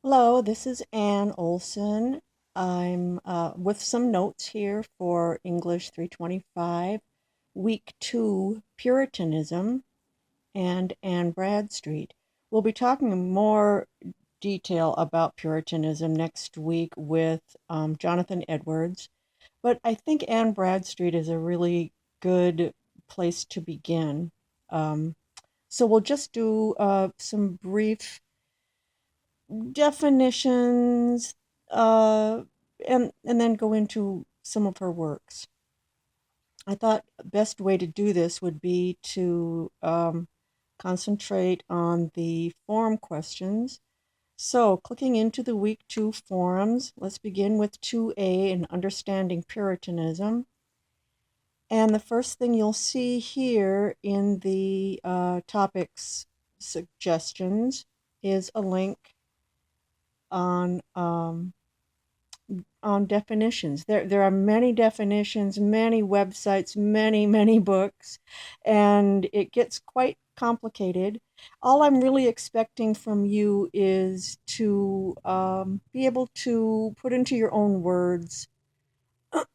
Hello, this is Ann Olson. I'm with some notes here for English 325, Week 2, Puritanism, and Anne Bradstreet. We'll be talking in more detail about Puritanism next week with Jonathan Edwards, but I think Anne Bradstreet is a really good place to begin. Um, so we'll just do some brief definitions, uh, and then go into some of her works. I thought the best way to do this would be to concentrate on the forum questions. So, clicking into the week 2 forums, let's begin with 2A in Understanding Puritanism. And the first thing you'll see here in the topics suggestions is a link on definitions. There are many definitions, many websites, many books, and it gets quite complicated. All I'm really expecting from you is to be able to put into your own words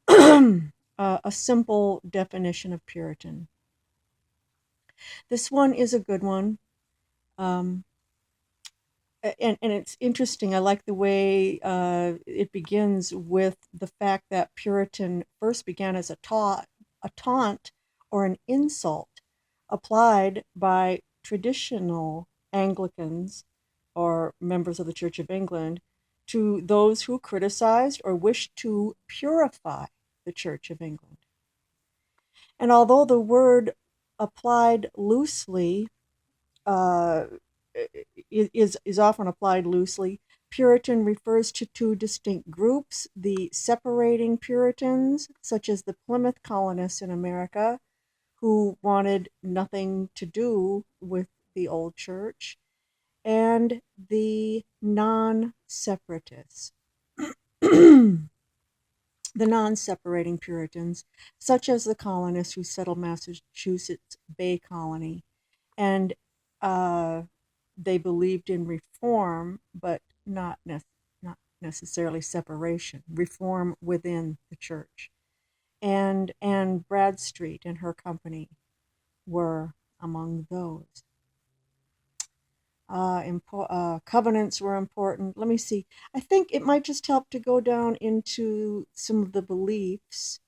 a simple definition of Puritan. This one is a good one. Um, and it's interesting. I like the way it begins with the fact that Puritan first began as a taunt or an insult applied by traditional Anglicans or members of the Church of England to those who criticized or wished to purify the Church of England. And although the word applied loosely uh, is often applied loosely. Puritan refers to two distinct groups: the separating Puritans, such as the Plymouth colonists in America, who wanted nothing to do with the old church, and the non-separatists, the non-separating Puritans, such as the colonists who settled Massachusetts Bay Colony. And uh, they believed in reform, but not necessarily separation, reform within the church. And Bradstreet and her company were among those. Covenants were important. Let me see. I think it might just help to go down into some of the beliefs.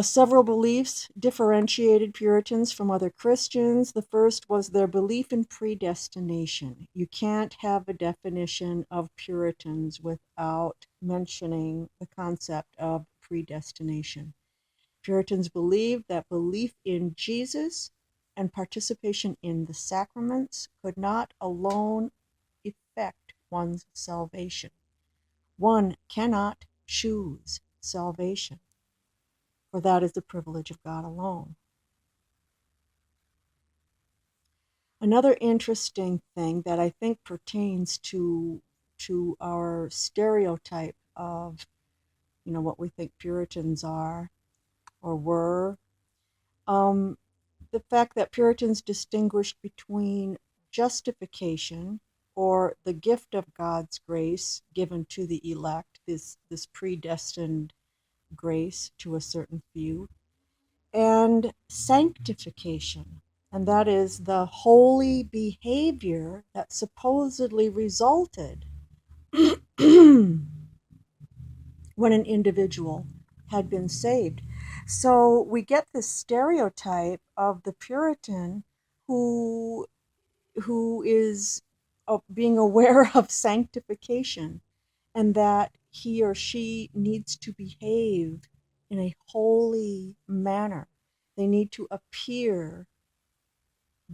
Several beliefs differentiated Puritans from other Christians. The first was their belief in predestination. You can't have a definition of Puritans without mentioning the concept of predestination. Puritans believed that belief in Jesus and participation in the sacraments could not alone effect one's salvation. One cannot choose salvation, for that is the privilege of God alone. Another interesting thing that I think pertains to our stereotype of, what we think Puritans are or were, um, the fact that Puritans distinguished between justification, or the gift of God's grace given to the elect, this predestined grace to a certain few, and sanctification, and that is the holy behavior that supposedly resulted when an individual had been saved. So we get this stereotype of the Puritan who is being aware of sanctification, and that he or she needs to behave in a holy manner. They need to appear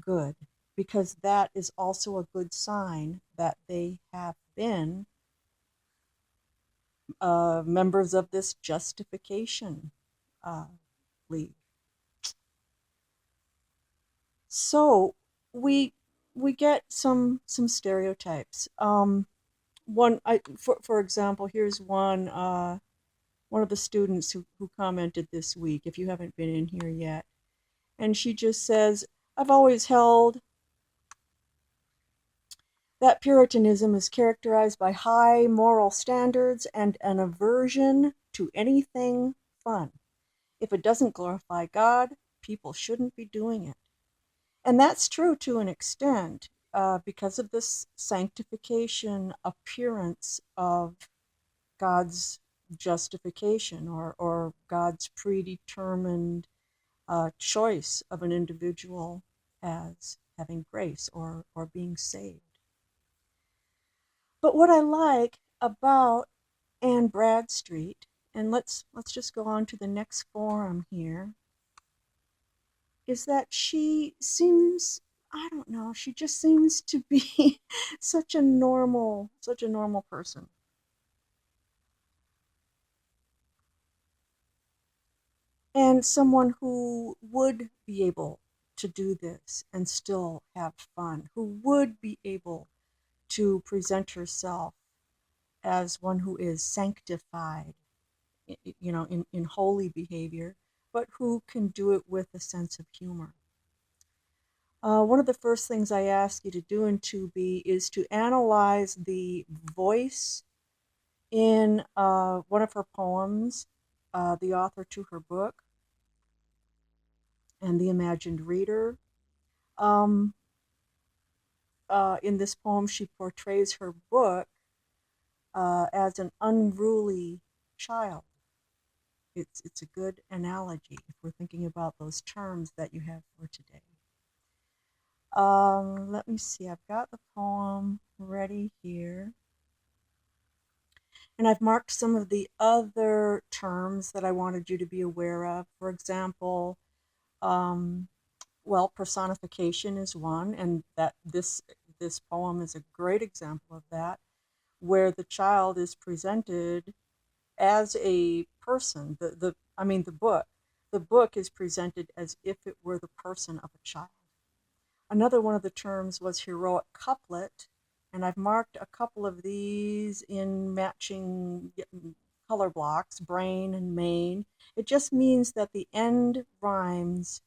good, because that is also a good sign that they have been members of this justification uh, league. So we we get some stereotypes. For example, here's one of the students who commented this week, if you haven't been in here yet. And she just says, I've always held That Puritanism is characterized by high moral standards and an aversion to anything fun. If it doesn't glorify God, people shouldn't be doing it. And that's true to an extent because of this sanctification appearance of God's justification or God's predetermined choice of an individual as having grace or being saved. But what I like about Anne Bradstreet, and let's just go on to the next forum here, is that she seems, I don't know, she just seems to be such a normal person. And someone who would be able to do this and still have fun, who would be able to present herself as one who is sanctified, in holy behavior, but who can do it with a sense of humor. One of the first things I ask you to do in 2B is to analyze the voice in one of her poems, the author to her book, and the imagined reader. Um, in this poem, she portrays her book as an unruly child. It's a good analogy if we're thinking about those terms that you have for today. Let me see, I've got the poem ready here. And I've marked some of the other terms that I wanted you to be aware of. For example, um, well, personification is one, and that this poem is a great example of that, where the child is presented as a person. The book is presented as if it were the person of a child. Another one of the terms was heroic couplet, and I've marked a couple of these in matching color blocks, brain and main. It just means that the end rhymes,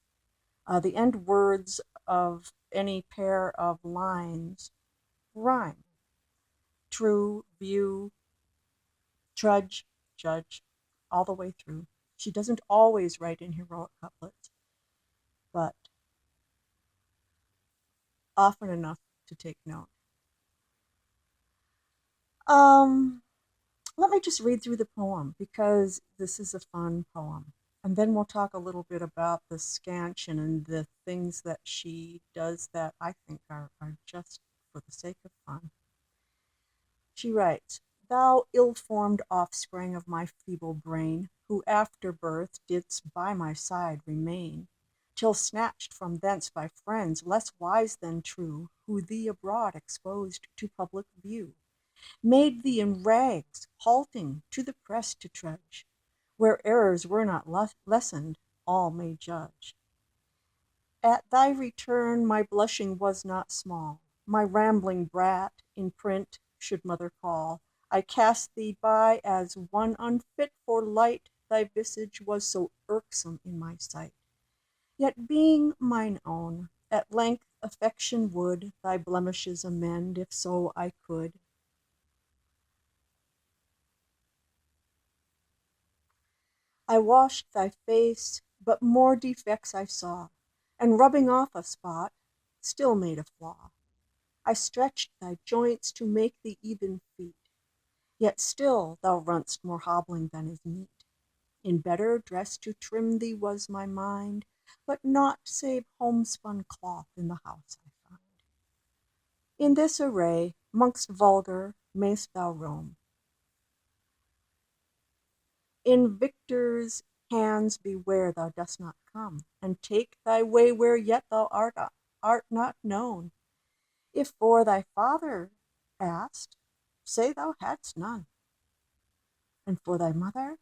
the end words of any pair of lines rhyme. True, view, trudge, judge, all the way through. She doesn't always write in heroic couplets, but often enough to take note. Um, Let me just read through the poem because this is a fun poem. And then we'll talk a little bit about the scansion and the things that she does that I think are just for the sake of fun. She writes, "Thou ill-formed offspring of my feeble brain, who after birth didst by my side remain, till snatched from thence by friends less wise than true, who thee abroad exposed to public view, made thee in rags, halting to the press to trudge, where errors were not lessened, all may judge. At thy return my blushing was not small, my rambling brat in print should mother call. I cast thee by as one unfit for light, thy visage was so irksome in my sight. Yet being mine own, at length affection would thy blemishes amend, if so I could. I washed thy face, but more defects I saw, and rubbing off a spot, still made a flaw. I stretched thy joints to make thee even feet, yet still thou run'st more hobbling than is meet. In better dress to trim thee was my mind, but naught save homespun cloth in the house I find. In this array, mongst vulgar, mayst thou roam. In victors' hands beware thou dost not come, and take thy way where yet thou art not known. If for thy father asked, say thou hadst none, and for thy mother,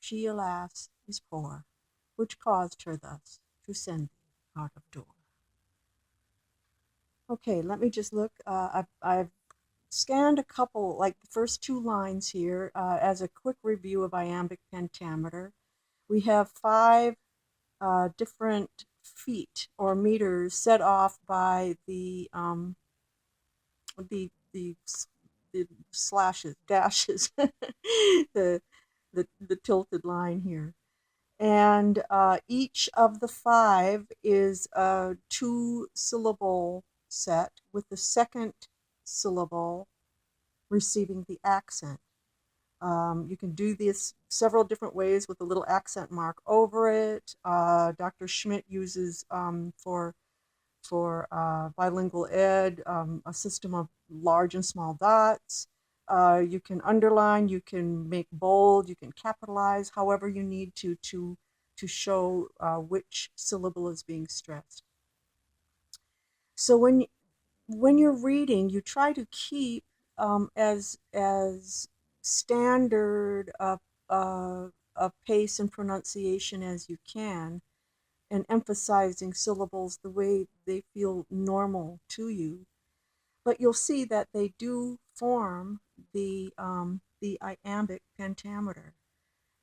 she, alas, is poor, which caused her thus to send thee out of door." Okay, let me just look. I've scanned a couple, like the first two lines here, as a quick review of iambic pentameter. We have five different feet or meters set off by the the the slashes, dashes, the the tilted line here. And each of the five is a two-syllable set with the second syllable receiving the accent. You can do this several different ways with a little accent mark over it. Dr. Schmidt uses for bilingual ed a system of large and small dots. You can underline, you can make bold, you can capitalize, however you need to show which syllable is being stressed. So when you're reading, you try to keep as standard a pace and pronunciation as you can, and emphasizing syllables the way they feel normal to you. But you'll see that they do form the iambic pentameter.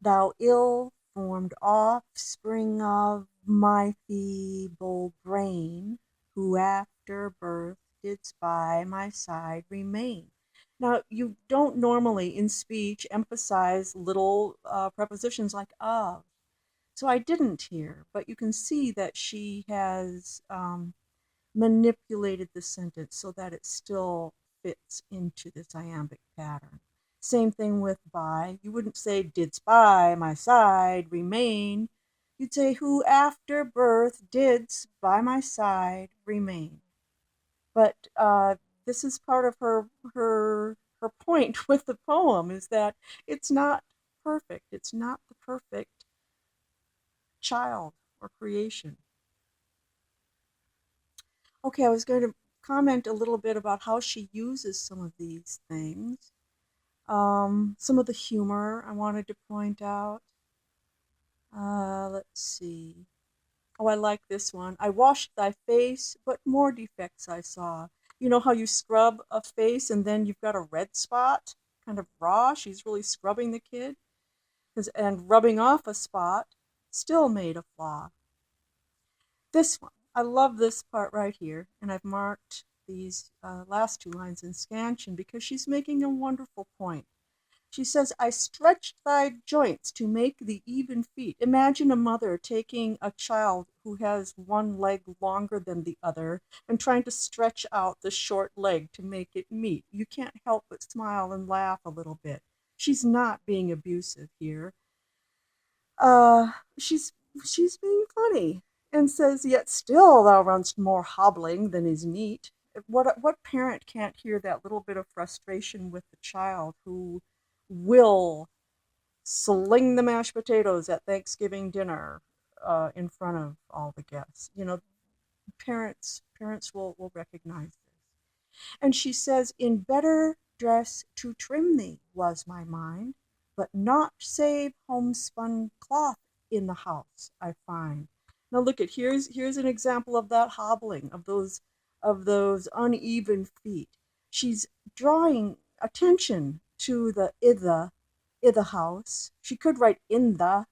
Thou ill-formed offspring of my feeble brain, who after birth didst by my side remain. Now, you don't normally in speech emphasize little prepositions like of. So I didn't here, but you can see that she has manipulated the sentence so that it still fits into this iambic pattern. Same thing with by. You wouldn't say, didst by my side remain. You'd say, who after birth didst by my side remain. But this is part of her point with the poem, is that it's not perfect. It's not the perfect child or creation. Okay, I was going to comment a little bit about how she uses some of these things. Some of the humor I wanted to point out. Let's see. Oh, I like this one. I washed thy face, but more defects I saw. You know how you scrub a face and then you've got a red spot, kind of raw? She's really scrubbing the kid. And rubbing off a spot still made a flaw. This one, I love this part right here, and I've marked these last two lines in scansion because she's making a wonderful point. She says, I stretched thy joints to make thee even feet. Imagine a mother taking a child who has one leg longer than the other and trying to stretch out the short leg to make it meet. You can't help but smile and laugh a little bit. She's not being abusive here. Uh, she's she's being funny and says, yet still thou runst more hobbling than is neat. What parent can't hear that little bit of frustration with the child who will sling the mashed potatoes at Thanksgiving dinner in front of all the guests? You know, parents will recognize this. And she says, in better dress to trim thee was my mind, but naught save homespun cloth in the house I find. Now look at, here's an example of that hobbling, of those uneven feet. She's drawing attention to the i the house. She could write in the,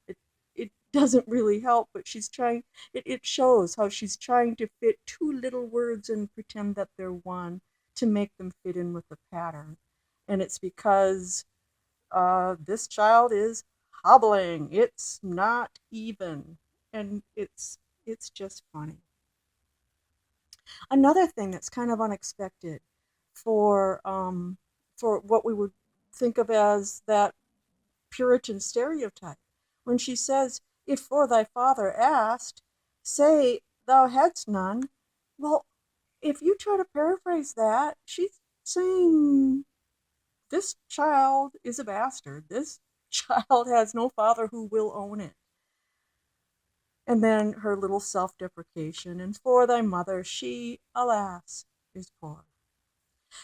it doesn't really help, but she's trying, it shows how she's trying to fit two little words and pretend that they're one to make them fit in with the pattern. And it's because this child is hobbling. It's not even. And it's just funny. Another thing that's kind of unexpected for what we would think of as that Puritan stereotype, when she says, if for thy father asked, say thou hadst none. Well, if you try to paraphrase that, she's saying this child is a bastard. This child has no father who will own it. And then her little self-deprecation, and for thy mother, she, alas, is poor.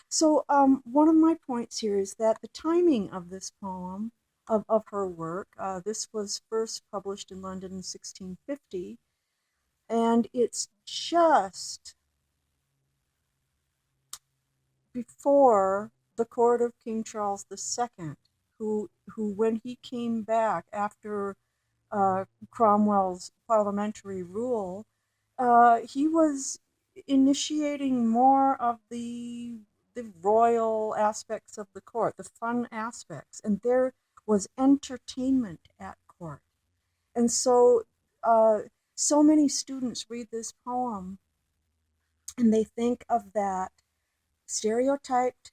So one of my points here is that the timing of this poem, of her work, this was first published in London in 1650, and it's just before the court of King Charles II, who when he came back after Cromwell's parliamentary rule, he was initiating more of the the royal aspects of the court, the fun aspects, and there was entertainment at court. And so, uh, so many students read this poem and they think of that stereotyped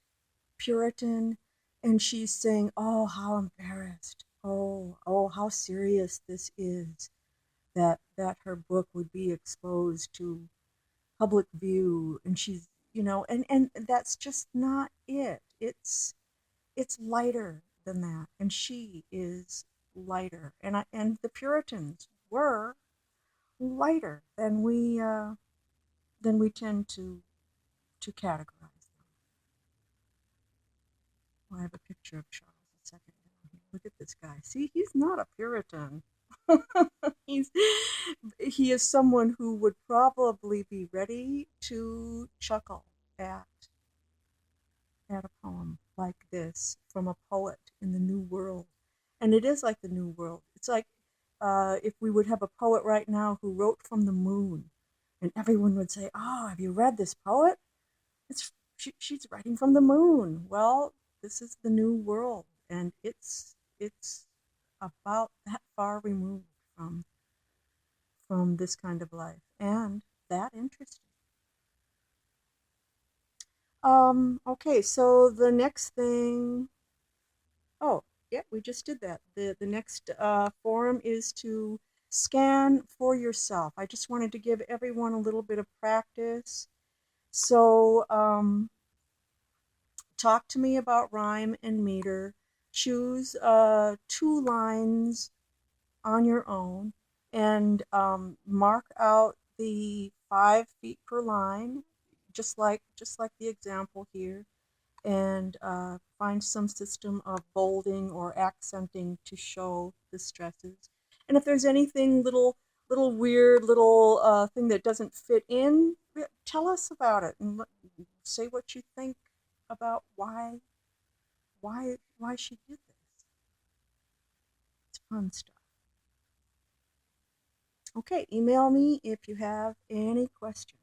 Puritan, and she's saying, "Oh, how embarrassed! Oh, how serious this is that her book would be exposed to public view." And she's, and that's just not it. It's lighter than that, and she is lighter, and the Puritans were lighter than we tend to categorize them. Well, I have a picture of Charles II down here. Look at this guy. See, he's not a Puritan. he's he is someone who would probably be ready to chuckle at at a poem like this from a poet in the New World. And it is like the New World. It's like if we would have a poet right now who wrote from the moon, and everyone would say, "Oh, have you read this poet? She's writing from the moon." Well, this is the New World, and it's about that far removed from this kind of life, and that interesting. Okay, so the next thing, oh, yeah, we just did that. The next forum is to scan for yourself. I just wanted to give everyone a little bit of practice. So, talk to me about rhyme and meter. Choose two lines on your own and mark out the 5 feet per line, just like the example here, and find some system of bolding or accenting to show the stresses. And if there's anything little weird little thing that doesn't fit in, tell us about it and say what you think about why she did this. It's fun stuff. Okay, email me if you have any questions.